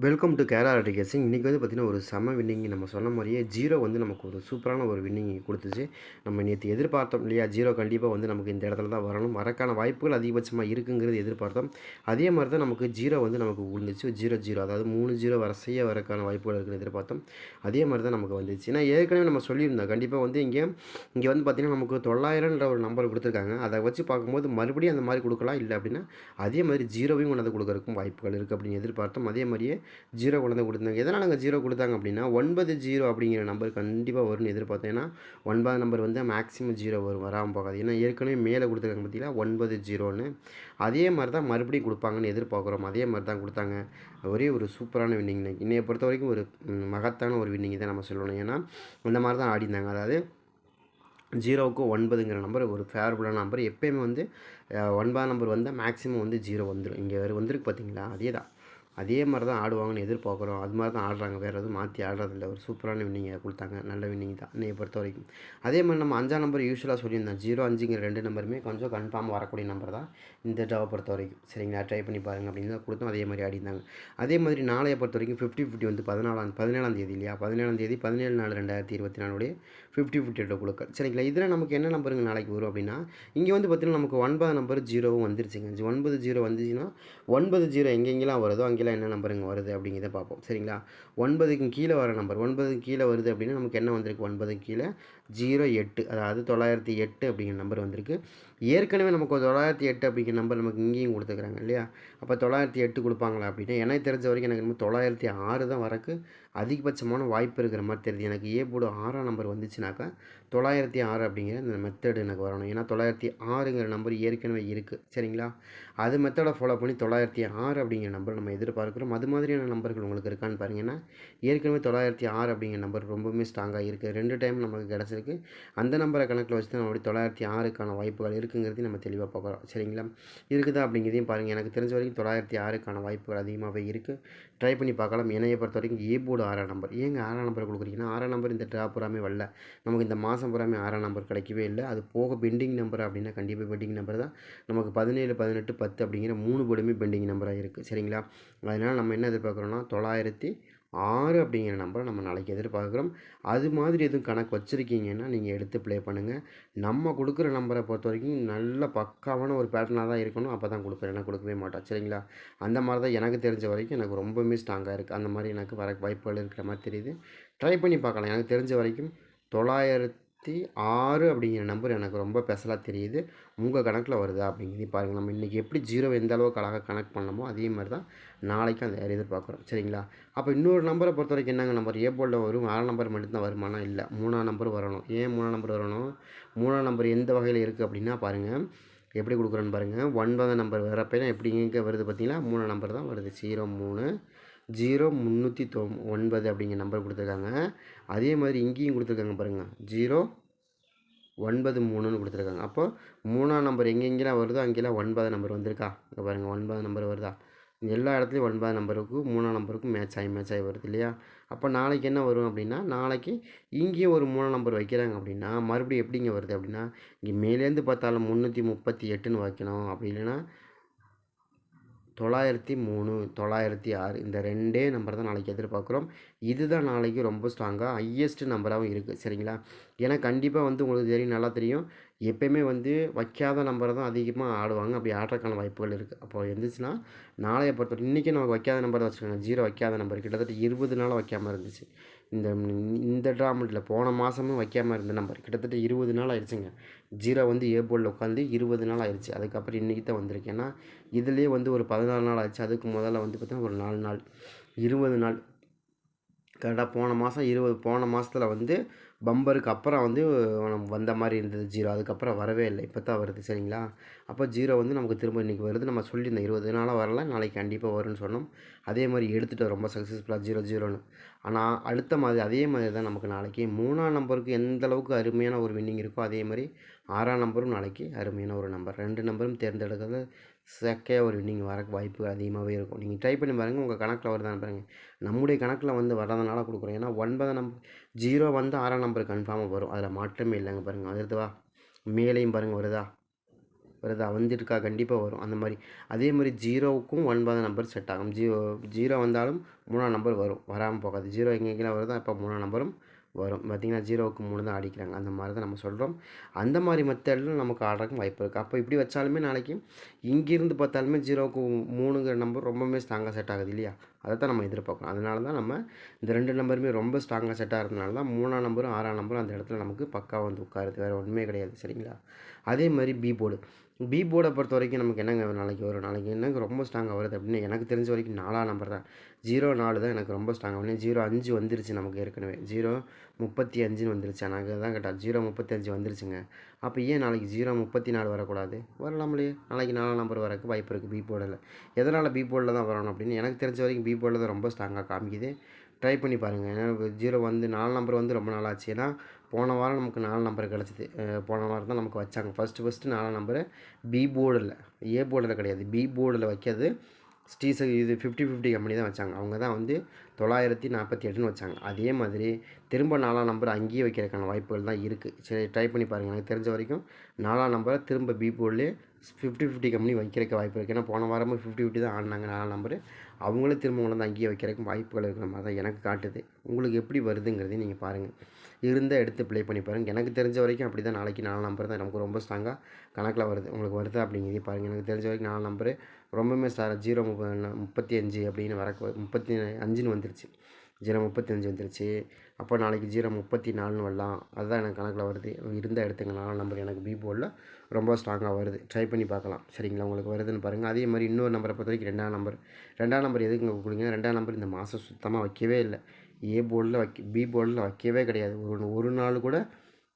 Welcome to Kerala கேசிங். இன்றைக்கி வந்து பார்த்திங்கன்னா ஒரு செம வின்னிங். நம்ம சொன்ன மாதிரியே ஜீரோ வந்து நமக்கு ஒரு சூப்பரான ஒரு வின்னிங் கொடுத்துச்சு. நம்ம நேற்று எதிர்பார்த்தோம் இல்லையா, ஜீரோ கண்டிப்பாக வந்து நமக்கு இந்த இடத்துல தான் வரணும், வரக்கான வாய்ப்புகள் அதிகபட்சமாக இருக்குங்கிறது எதிர்பார்த்தோம். அதே மாதிரி தான் நமக்கு ஜீரோ வந்து நமக்கு விழுந்துச்சு. 0-0, அதாவது 3-0 வரிசையாக வரக்கான வாய்ப்புகள் இருக்குன்னு எதிர்பார்த்தோம். அதே மாதிரி தான் நமக்கு வந்துச்சு. ஏன்னா ஏற்கனவே நம்ம சொல்லியிருந்தோம் கண்டிப்பாக வந்து இங்கே வந்து பார்த்திங்கன்னா நமக்கு 900ன்ற ஒரு நம்பர் கொடுத்துருக்காங்க. அதை வச்சு பார்க்கும்போது மறுபடியும் அந்த மாதிரி கொடுக்கலாம், இல்லை அப்படின்னா அதே மாதிரி ஜீரோவையும் கொண்டாந்து கொடுக்கறதுக்கும் வாய்ப்புகள் இருக்குது அப்படின்னு எதிர்பார்த்தோம். அதே மாதிரியே ஜீரோ கொண்டு வந்து கொடுத்தாங்க. எதனால் நாங்கள் ஜீரோ கொடுத்தாங்க அப்படின்னா 90 அப்படிங்கிற நம்பர் கண்டிப்பாக வரும்னு எதிர்பார்த்தோம். ஏன்னா 9 நம்பர் வந்து மேக்ஸிமம் ஜீரோ வரும், வராமல் போகாது. ஏன்னா ஏற்கனவே மேலே கொடுத்துருக்காங்க பார்த்தீங்களா 90 அதே மாதிரி தான் மறுபடியும் கொடுப்பாங்கன்னு எதிர்பார்க்குறோம். அதே மாதிரி தான் கொடுத்தாங்க. ஒரே ஒரு சூப்பரான வின்னிங். இன்னையை பொறுத்த வரைக்கும் ஒரு மகத்தான ஒரு வின்னிங் தான் நம்ம சொல்லணும். ஏன்னா அந்த மாதிரி தான் ஆடிந்தாங்க. அதாவது 0க்கு 9ங்கிற நம்பர் ஒரு ஃபேவரபுளான நம்பர். எப்போயுமே வந்து 9 நம்பர் வந்தால் மேக்ஸிமம் வந்து ஜீரோ வந்துடும். இங்கே வேறு வந்திருக்கு பார்த்தீங்களா, அதே தான். அதே மாதிரி தான் ஆடுவாங்கன்னு எதிர்பார்க்குறோம். அது மாதிரி தான் ஆடுறாங்க, வேறு எதுவும் மாற்றி ஆடுறதில்ல. ஒரு சூப்பரான வின்னிங்கை கொடுத்தாங்க. நல்ல வின்னிங் தான் என்னையை பொறுத்த வரைக்கும். அதே மாதிரி நம்ம 5ஆம் நம்பர் யூஸ்வலாக சொல்லியிருந்தோம். 0-5ங்கிற 2 நம்பருமே கொஞ்சம் கன்ஃபார்மாக வரக்கூடிய நம்பர் தான் இந்த ட்ராவை பொறுத்த வரைக்கும். சரிங்களா, ட்ரை பண்ணி பாருங்கள் அப்படின்னு தான் கொடுத்தோம். அதே மாதிரி ஆடிருந்தாங்க. அதே மாதிரி நாளையை பொறுத்த வரைக்கும் 50-50 வந்து 17ஆம் தேதி இல்லையா, 17ஆம் தேதி 17/4/2024 50-50 கொடுக்க. சரிங்களா, இதில் நமக்கு என்ன நம்பருங்க நாளைக்கு வரும் அப்படின்னா, இங்கே வந்து பார்த்திங்கன்னா நமக்கு 9 நம்பர் ஜீரோவும் வந்துருச்சுங்க. 9-0 வந்துச்சுன்னா 9-0 எங்கெங்கெல்லாம் வருதோ அங்கெல்லாம் என்ன நம்பருங்க வருது அப்படிங்கிறத பார்ப்போம். சரிங்களா, 9க்கு கீழே வர நம்பர் 9க்கு கீழே வருது அப்படின்னா நமக்கு என்ன வந்திருக்கு, 9க்கு கீழே 08, அதாவது 908 அப்படிங்கிற நம்பர் வந்திருக்கு. ஏற்கனவே நமக்கு 908 அப்படிங்கிற நம்பர் நமக்கு இங்கேயும் கொடுத்துருக்குறாங்க இல்லையா. அப்போ 908 கொடுப்பாங்களா அப்படின்னா, எனக்கு தெரிஞ்ச வரைக்கும் எனக்கு இன்னும் 906 தான் வரக்கு அதிகபட்சமான வாய்ப்பு இருக்கிற மாதிரி தெரியுது. எனக்கு ஏ போர்டு 6ஆம் நம்பர் வந்துச்சுனாக்கா 906 அப்படிங்கிற இந்த மெத்தடு எனக்கு வரணும். ஏன்னா 906ங்கிற நம்பர் ஏற்கனவே இருக்குது. சரிங்களா, அது மெத்தடை ஃபாலோ பண்ணி 906 அப்படிங்கிற நம்பர் நம்ம எதிர்பார்க்குறோம். அது மாதிரியான நம்பர்கள் உங்களுக்கு இருக்கான்னு பாருங்கன்னா, ஏற்கனவே 906 அப்படிங்கிற நம்பர் ரொம்பவுமே ஸ்ட்ராங்காக இருக்குது. 2 டைம் நமக்கு கிடச்சிருக்கு. அந்த நம்பரை கணக்கில் வச்சு தான் மறுபடியும் 906க்கான வாய்ப்புகள் இருக்குங்கிறதையும் நம்ம தெளிவாக பார்க்குறோம். சரிங்களா, இருக்குதா அப்படிங்கிறதையும் பாருங்கள். எனக்கு தெரிஞ்ச வரைக்கும் 906க்கான வாய்ப்புகள் அதிகமாகவே இருக்குது. ட்ரை பண்ணி பார்க்கலாம். என்னையை பொறுத்த வரைக்கும் ஏ போர்டு 6ஆம் நம்பர். ஏங்க 6ஆம் நம்பர் கொடுக்குறீங்கன்னா, 6ஆம் நம்பர் இந்த ட்ரா பூராமே வரல, நமக்கு இந்த மாதம் பூராமே 6ஆம் நம்பர் கிடைக்கவே இல்லை. அது போக பெண்டிங் நம்பர் அப்படின்னா கண்டிப்பாக பெண்டிங் நம்பர் தான். நமக்கு 17, 18, 10 அப்படிங்கிற 3 போர்டுமே பெண்டிங் நம்பராக இருக்குது. சரிங்களா, அதனால் நம்ம என்ன எதிர்பார்க்குறோன்னா 906 அப்படிங்கிற நம்பரை நம்ம நாளைக்கு எதிர்பார்க்குறோம். அது மாதிரி எதுவும் கணக்கு வச்சுருக்கீங்கன்னா நீங்கள் எடுத்து ப்ளே பண்ணுங்கள். நம்ம கொடுக்குற நம்பரை பொறுத்த வரைக்கும் நல்ல பக்காவான ஒரு பேட்டர்னாக தான் இருக்கணும். அப்போ தான் கொடுப்பேன், எனக்கு கொடுக்கவே மாட்டோம். சரிங்களா, அந்த மாதிரி தான் எனக்கு தெரிஞ்ச வரைக்கும் எனக்கு ரொம்பவுமே ஸ்ட்ராங்காக இருக்குது. அந்த மாதிரி எனக்கு வர வாய்ப்புகள் இருக்கிற மாதிரி தெரியுது. ட்ரை பண்ணி பார்க்கலாம். எனக்கு தெரிஞ்ச வரைக்கும் 906 அப்படிங்கிற நம்பர் எனக்கு ரொம்ப ஸ்பெஷலாக தெரியுது. உங்கள் கணக்கில் வருதா அப்படிங்கிறதையும் பாருங்கள். நம்ம இன்றைக்கி எப்படி ஜீரோ எந்த அளவுக்கு அழகாக கனெக்ட் பண்ணமோ அதே மாதிரி தான் நாளைக்கு அந்த எதிர்பார்க்குறோம். சரிங்களா, அப்போ இன்னொரு நம்பரை பொறுத்த வரைக்கும் என்னங்க நம்பர், ஏ போர்டில் வரும் 6ஆம் நம்பர் மட்டும்தான் வருமானா, இல்லை 3ஆம் நம்பர் வரணும். ஏன் 3ஆம் நம்பர் வரணும், 3ஆம் நம்பர் எந்த வகையில் இருக்குது அப்படின்னா பாருங்கள், எப்படி கொடுக்குறோன்னு பாருங்கள். 9ஆம் நம்பர் வரப்போ எப்படி இங்கே வருது பார்த்தீங்களா, 3ஆம் நம்பர் தான் வருது. 0309 அப்படிங்கிற நம்பர் கொடுத்துருக்காங்க. அதே மாதிரி இங்கேயும் கொடுத்துருக்காங்க பாருங்கள், 093ன்னு கொடுத்துருக்காங்க. அப்போ 3ஆம் நம்பர் எங்கெங்கெல்லாம் வருதோ அங்கெல்லாம் 9ஆம் நம்பர் வந்திருக்கா, இங்கே பாருங்கள் 9ஆம் நம்பர் வருதா. எல்லா இடத்துலையும் 9ஆம் நம்பருக்கும் 3ஆம் நம்பருக்கும் மேட்ச் ஆகி வருது இல்லையா. அப்போ நாளைக்கு என்ன வரும் அப்படின்னா, நாளைக்கு இங்கேயும் ஒரு 3ஆம் நம்பர் வைக்கிறாங்க அப்படின்னா மறுபடியும் எப்படிங்க வருது அப்படின்னா, இங்கே மேலேருந்து பார்த்தாலும் 338ன்னு வைக்கணும். அப்படி இல்லைன்னா 903, 906 இந்த 2 நம்பர் தான் நாளைக்கு எதிர்பார்க்குறோம். இதுதான் நாளைக்கு ரொம்ப ஸ்ட்ராங்காக ஹையஸ்ட் நம்பராகவும் இருக்குது. சரிங்களா, ஏன்னா கண்டிப்பாக வந்து உங்களுக்கு தெரியும், நல்லா தெரியும், எப்போயுமே வந்து வைக்காத நம்பரை தான் அதிகமாக ஆடுவாங்க. அப்படி ஆடுறதுக்கான வாய்ப்புகள் இருக்குது. அப்போ இருந்துச்சுன்னா நாளையை பொறுத்தவரை இன்றைக்கி நமக்கு வைக்காத நம்பர் தான் வச்சுக்கோங்க. 0 வைக்காத நம்பர் கிட்டத்தட்ட 20 நாளாக வைக்காமல் இருந்துச்சு. இந்த இந்த ட்ராமெட்டில் போன மாதமும் வைக்காமல் இருந்த நம்பர் கிட்டத்தட்ட 20 நாள் ஆயிடுச்சுங்க. 0 வந்து ஏ போர்டில் உட்காந்து 20 நாள் ஆயிடுச்சு. அதுக்கப்புறம் இன்றைக்கி தான் வந்திருக்கு. ஏன்னா இதுலேயே வந்து ஒரு 14 நாள் ஆச்சு. அதுக்கு முதல்ல வந்து பார்த்தீங்கன்னா ஒரு 4 நாள், 20 நாள் கரெக்டாக போன மாதத்தில் வந்து பம்பருக்கு அப்புறம் வந்து வந்த மாதிரி இருந்தது 0. அதுக்கப்புறம் வரவே இல்லை, இப்போ தான் வருது. சரிங்களா, அப்போ 0 வந்து நமக்கு திரும்ப இன்றைக்கி வருது. நம்ம சொல்லியிருந்தோம் 20 நாளாக வரல, நாளைக்கு கண்டிப்பாக வரும்னு சொன்னோம். அதே மாதிரி எடுத்துகிட்டோம் ரொம்ப சக்ஸஸ்ஃபுல்லாக 0-0ன்னு. ஆனால் அடுத்த மாதிரி அதே மாதிரி தான் நமக்கு நாளைக்கு 3ஆம் நம்பருக்கு எந்த அளவுக்கு அருமையான ஒரு வின்னிங் இருக்கோ அதே மாதிரி 6ஆம் நம்பரும் நாளைக்கு அருமையான ஒரு நம்பர். 2 நம்பரும் தேர்ந்தெடுக்கிறது செக்கையாக ஒரு வின்னிங் வரக்கு வாய்ப்பு அதிகமாகவே இருக்கும். நீங்கள் ட்ரை பண்ணி பாருங்கள், உங்கள் கணக்கில் வருதான்னு பாருங்கள். நம்முடைய கணக்கில் வந்து வர்றதுனால கொடுக்குறோம். ஏன்னா 9 நம்பர் 0 வந்து 6ஆம் நம்பர் கன்ஃபார்மாக வரும், அதில் மாற்றமே இல்லைங்க. பாருங்கள், வருதுவா, மேலேயும் பாருங்கள் வருதா. வருதா? வந்துருக்கா? கண்டிப்பாக வரும். அந்த மாரி. அதே மாரி 0க்கும் 9ஆம் நம்பர் செட் ஆகும். 0 வந்தாலும் 3ஆம் நம்பர் வரும். வராம போகாது. 0 எங்கெங்கலாம் வருதோ அப்போ 3ஆம் நம்பரும் வரும். பார்த்தீங்கன்னா 0க்கு 3 தான் அடிக்கிறாங்க. அந்த மாரி தான் நம்ம சொல்றோம். அந்த மாரி மெத்தட்ல நமக்கு ஆடுறதுக்கு வாய்ப்பு இருக்கு. அப்போ இப்படி வச்சாலுமே நாளைக்கு இங்கிருந்து பார்த்தாலுமே 0க்கு 3ங்கிற நம்பர் ரொம்பவுமே ஸ்ட்ராங்கா செட் ஆகுது இல்லையா? அதத்தான் நம்ம எதிர்பார்க்குறோம். அதனால தான் நம்ம இந்த 2 நம்பருமே ரொம்ப ஸ்ட்ராங்கா செட் ஆகுறதுனால தான் 3ஆம் நம்பரும் 6ஆம் நம்பரும் அந்த இடத்துல நமக்கு பக்காவா வந்து உட்காருது. வேறு ஒண்ணுமே கிடையாது. சரிங்களா? அதே மாரி பி போர்டு. பி போர்டை பொறுத்தவரைக்கும் நமக்கு என்னங்க நாளைக்கு வரும்? நாளைக்கு என்னங்க ரொம்ப ஸ்ட்ராங்கா வருது அப்படின்னு எனக்கு தெரிஞ்ச வரைக்கும் 4ஆம் நம்பர் தான். 04 தான் எனக்கு ரொம்ப ஸ்ட்ராங்கா வரும். 05 வந்துருச்சு நமக்கு ஏற்கனவே. 035ன்னு வந்துருச்சு. நான் தான் கேட்டேன். 035 வந்துருச்சுங்க. அப்போ ஏன் நாளைக்கு 034 வரக்கூடாது? வரலாம்லையே. நாளைக்கு 4ஆம் நம்பர் வரக்கு வாய்ப்பு இருக்குது பி போர்டில். எதனால் பி போர்டில் தான் வரணும் அப்படின்னு எனக்கு தெரிஞ்ச வரைக்கும் பி போர்டில் தான் ரொம்ப ஸ்ட்ராங்கா காமிக்குது. ட்ரை பண்ணி பாருங்கள். ஏன்னா 0 வந்து 4 நம்பர் வந்து ரொம்ப நாள் ஆச்சு. ஏன்னா போன வாரம் நமக்கு 4 நம்பர் கிடச்சிது. போன வாரம் தான் நமக்கு வச்சாங்க. ஃபஸ்ட்டு 4ஆம் நம்பரு பி போர்டில், ஏ போர்டில் கிடையாது. பி போர்டில் வைக்கிறது இது 50-50 கம்பெனி தான் வச்சாங்க. அவங்க தான் வந்து 948ன்னு வச்சாங்க. அதே மாதிரி திரும்ப 4ஆம் நம்பர் அங்கேயே வைக்கிறதுக்கான வாய்ப்புகள் தான் இருக்குது. சரி ட்ரை பண்ணி பாருங்கள். எனக்கு தெரிஞ்ச வரைக்கும் 4ஆம் நம்பரை திரும்ப பி போர்ட்லேயே 50-50 கம்பெனி வைக்கிறதுக்கு வாய்ப்பு இருக்குது. ஏன்னா போன வாரமும் 50-50 தான் ஆடினாங்க 4ஆம் நம்பரு. அவங்களே திரும்ப கொண்டு அங்கேயே வைக்கிறதுக்கும் வாய்ப்புகள் இருக்கிற மாதிரி தான் எனக்கு காட்டுது. உங்களுக்கு எப்படி வருதுங்கிறதையும் நீங்கள் பாருங்கள். இருந்தால் எடுத்து ப்ளே பண்ணி பாருங்கள். எனக்கு தெரிஞ்ச வரைக்கும் அப்படி தான் நாளைக்கு 4 நம்பர் தான் நமக்கு ரொம்ப ஸ்ட்ராங்காக கணக்கில் வருது. உங்களுக்கு வருதா அப்படிங்கிறதையும் பாருங்கள். எனக்கு தெரிஞ்ச வரைக்கும் 4 நம்பரு ரொம்பவுமே 35 அப்படின்னு 35ன்னு வந்துருச்சு. 035 வந்துருச்சு. அப்போ நாளைக்கு 034ன்னு வரலாம். அதுதான் எனக்கு கணக்கில் வருது. இருந்தால் எடுத்துங்க. 4 நம்பர் எனக்கு பி போர்டில் ரொம்ப ஸ்ட்ராங்காக வருது. ட்ரை பண்ணி பார்க்கலாம். சரிங்களா? உங்களுக்கு வருதுன்னு பாருங்கள். அதே மாதிரி இன்னொரு நம்பரை பொறுத்த வரைக்கும் 2ஆம் நம்பர். 2ஆம் நம்பர் எதுக்குங்க கொடுங்க? 2ஆம் நம்பர் இந்த மாதம் சுத்தமாக வைக்கவே இல்லை. ஏ போர்டில் பி போர்டில் வைக்கவே கிடையாது. ஒரு நாள் கூட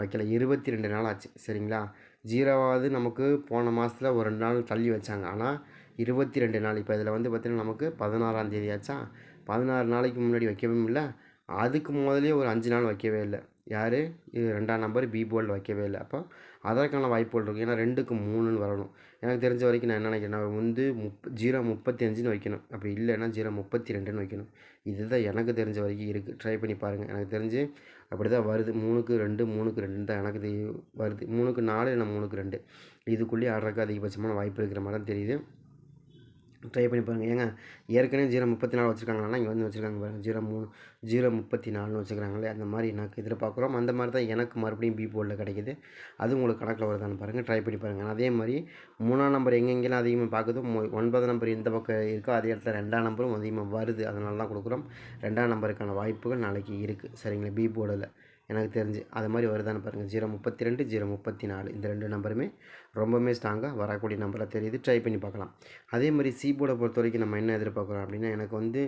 வைக்கல. 22 நாள் ஆச்சு. சரிங்களா? 0வது நமக்கு போன மாதத்தில் ஒரு 2 நாள் தள்ளி வச்சாங்க. ஆனால் 22 நாள். இப்போ இதில் வந்து பார்த்திங்கன்னா நமக்கு 16ஆம் தேதி ஆச்சா? 16 நாளைக்கு முன்னாடி வைக்கவும் இல்லை. அதுக்கு முதலே ஒரு 5 நாள் வைக்கவே இல்லை. யார்? 2ஆம் நம்பர் பி போர்டில் வைக்கவே இல்லை. அப்போ அதற்கான வாய்ப்புகள் இருக்குது. ஏன்னா 2க்கு 3ன்னு வரணும். எனக்கு தெரிஞ்ச வரைக்கும் நான் என்ன நினைக்கிறேன்னா வந்து 035ன்னு வைக்கணும். அப்படி இல்லைன்னா 032ன்னு வைக்கணும். இதுதான் எனக்கு தெரிஞ்ச வரைக்கும் இருக்குது. ட்ரை பண்ணி பாருங்கள். எனக்கு தெரிஞ்சு அப்படி தான் வருது. 3க்கு 2 3க்கு 2 தான் எனக்கு வருது. 3க்கு 4 இல்லைனா 3க்கு 2 இதுக்குள்ளேயே ஆடுறதுக்கு அதிகபட்சமான வாய்ப்பு இருக்கிற மாதிரி தான் தெரியுது. ட்ரை பண்ணி பாருங்கள். ஏங்க ஏற்கனவே 034 வச்சுருக்காங்கன்னா இங்கே வந்து வச்சுருக்காங்க பாருங்கள். 034ன்னு வச்சுருக்காங்களே அந்த மாதிரி எனக்கு எதிர்பார்க்குறோம். அந்த மாதிரி தான் எனக்கு மறுபடியும் பி போர்டில் கிடைக்கிது. அது உங்களுக்கு கணக்கில் வருதான்னு பாருங்கள். ட்ரை பண்ணி பாருங்கள். அதே மாதிரி 3ஆம் நம்பர் எங்கெங்கெல்லாம் அதிகமாக பார்க்குதோ 9ஆம் நம்பர் எந்த பக்கம் இருக்கோ அதே இடத்துல 2ஆம் நம்பரும் அதிகமாக வருது. அதனால தான் கொடுக்குறோம். 2ஆம் நம்பருக்கான வாய்ப்புகள் நாளைக்கு இருக்குது. சரிங்களா? பி போர்டில் எனக்கு தெரிஞ்சு அது மாதிரி வருதான்னு பாருங்கள். 032 034 இந்த 2 நம்பருமே ரொம்பவுமே ஸ்ட்ராங்காக வரக்கூடிய நம்பராக தெரியுது. ட்ரை பண்ணி பார்க்கலாம். அதே மாதிரி சி போர்டை பொறுத்த வரைக்கும் நம்ம என்ன எதிர்பார்க்குறோம் அப்படின்னா எனக்கு வந்து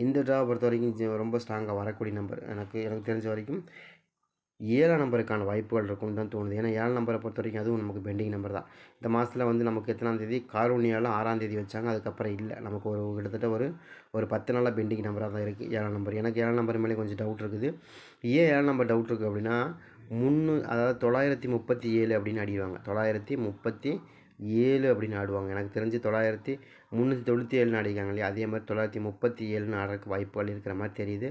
இந்த ட்ராவை பொறுத்த வரைக்கும் ரொம்ப ஸ்ட்ராங்காக வரக்கூடிய நம்பர் எனக்கு தெரிஞ்ச வரைக்கும் 7ஆம் நம்பருக்கான வாய்ப்புகள் இருக்கும்னு தான் தோணுது. ஏன்னா 7ஆம் நம்பரை பொறுத்த வரைக்கும் அதுவும் நமக்கு பெண்டிங் நம்பர் தான். இந்த மாதத்தில் வந்து நமக்கு எத்தனாம் தேதி காரூணியால் 6ஆம் தேதி வச்சாங்க. அதுக்கப்புறம் இல்லை. நமக்கு கிட்டத்தட்ட ஒரு 10 நாளாக பெண்டிங் நம்பராக தான் இருக்குது 7ஆம் நம்பர். எனக்கு 7ஆம் நம்பர் மேலே கொஞ்சம் டவுட் இருக்குது. ஏன் 7ஆம் நம்பர் டவுட் இருக்குது அப்படின்னா அதாவது 937 அப்படின்னு ஆடிடுவாங்க. 937 அப்படின்னு ஆடுவாங்க. எனக்கு தெரிஞ்சு 397ன்னு ஆடிக்காங்க இல்லையா? அதே மாதிரி 937ன்னு ஆடுறதுக்கு வாய்ப்புகள் இருக்கிற மாதிரி தெரியுது.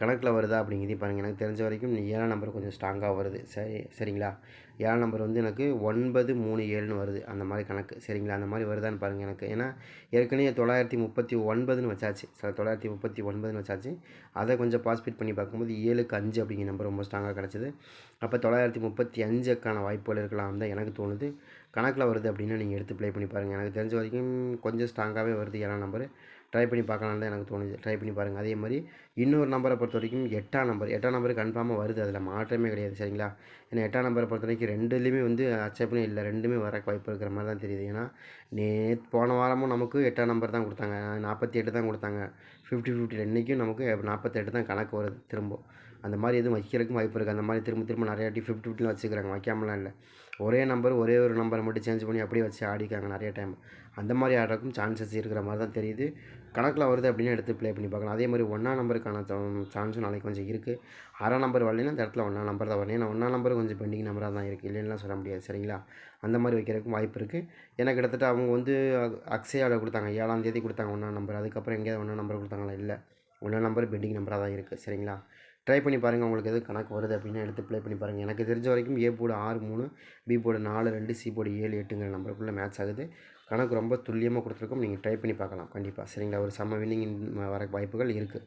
கணக்கில் வருதா அப்படிங்கிறதையும் பாருங்கள். எனக்கு தெரிஞ்ச வரைக்கும் 7ஆம் நம்பர் கொஞ்சம் ஸ்ட்ராங்காக வருது. சரிங்களா? 7ஆம் நம்பர் வந்து எனக்கு 937ன்னு வருது. அந்த மாதிரி கணக்கு. சரிங்களா? அந்த மாதிரி வருதான்னு பாருங்கள் எனக்கு. ஏன்னா ஏற்கனவே 939ன்னு வச்சாச்சு. 939ன்னு வச்சாச்சு. அதை கொஞ்சம் பாஸ்பீட் பண்ணி பார்க்கும்போது 7க்கு 5 அப்படிங்கிற நம்பர் ரொம்ப ஸ்ட்ராங்காக கிடச்சிது. அப்போ 935க்கான வாய்ப்புகள் இருக்கலாம் தான் எனக்கு தோணுது. கணக்கில் வருது அப்படின்னா நீங்கள் எடுத்து ப்ளே பண்ணி பாருங்கள். எனக்கு தெரிஞ்ச வரைக்கும் கொஞ்சம் ஸ்ட்ராங்காகவே வருது 7ஆம் நம்பர். ட்ரை பண்ணி பார்க்கலான்னு தான் எனக்கு தோணுது. ட்ரை பண்ணி பாருங்கள். அதே மாதிரி இன்னொரு நம்பரை பொறுத்த வரைக்கும் 8ஆம் நம்பர் கன்ஃபார்மாக வருது. அதில் மாற்றமே கிடையாது. சரிங்களா? ஏன்னா 8ஆம் நம்பரை பொறுத்த வரைக்கும் 2லேயுமே வந்து அச்சப்பனே இல்லை. 2மே வரக்கு வாய்ப்பு இருக்கிற மாதிரி தான் தெரியுது. ஏன்னா போன வாரமும் நமக்கு 8ஆம் நம்பர் தான் கொடுத்தாங்க. 48 தான் கொடுத்தாங்க. 50-50 இன்றைக்கும் நமக்கு 48 தான் கணக்கு வருது திரும்ப. அந்த மாதிரி எதுவும் வைக்கிறதுக்கும் வாய்ப்பு இருக்குது. அந்த மாதிரி திரும்ப நிறையா 50-50லாம் வச்சுக்கிறாங்க. வைக்காமலாம் இல்லை. ஒரே ஒரு நம்பரை மட்டும் சேஞ்ச் பண்ணி அப்படியே வச்சு ஆடிக்காங்க நிறைய டைம். அந்த மாதிரி ஆடுறதுக்கும் சான்சஸ் இருக்கிற மாதிரி தான் தெரியுது. கணக்கில் வருது அப்படின்னா எடுத்து ப்ளே பண்ணி பார்க்கலாம். அதே மாதிரி 1ஆம் நம்பருக்கான சான்ஸும் நாளைக்கு கொஞ்சம் இருக்குது. 6ஆம் நம்பர் வரலைன்னா அந்த இடத்துல 1ஆம் நம்பர் தான் வரணும். ஏன்னா 1ஆம் நம்பர் கொஞ்சம் பெண்டிங் நம்பராக தான் இருக்குது. இல்லைன்னுலாம் சொல்ல முடியாது. சரிங்களா? அந்த மாதிரி வைக்கிறதுக்கும் வாய்ப்பு இருக்குது. ஏன்னா கிட்டத்தட்ட அவங்க வந்து அக்ஷயாவில் கொடுத்தாங்க. 7ஆம் தேதி கொடுத்தாங்க 1ஆம் நம்பர். அதுக்கப்புறம் எங்கேயாவது 1ஆம் நம்பர் கொடுத்தாங்களா? இல்லை. 1ஆம் நம்பர் பெண்டிங் நம்பராக தான் இருக்குது. சரிங்களா? ட்ரை பண்ணி பாருங்கள். உங்களுக்கு எதுவும் கணக்கு வருது அப்படின்னா எடுத்து ப்ளே பண்ணி பாருங்கள். எனக்கு தெரிஞ்ச வரைக்கும் A board 6 3, B board 4 2, C board 7 8ங்கிற நம்பருக்குள்ளே மேட்ச் ஆகுது. கணக்கு ரொம்ப துல்லியமாக கொடுத்துருக்கோம். நீங்கள் ட்ரை பண்ணி பார்க்கலாம் கண்டிப்பாக. சரிங்களா? ஒரு செம்ம வின்னிங் வர வாய்ப்புகள் இருக்குது.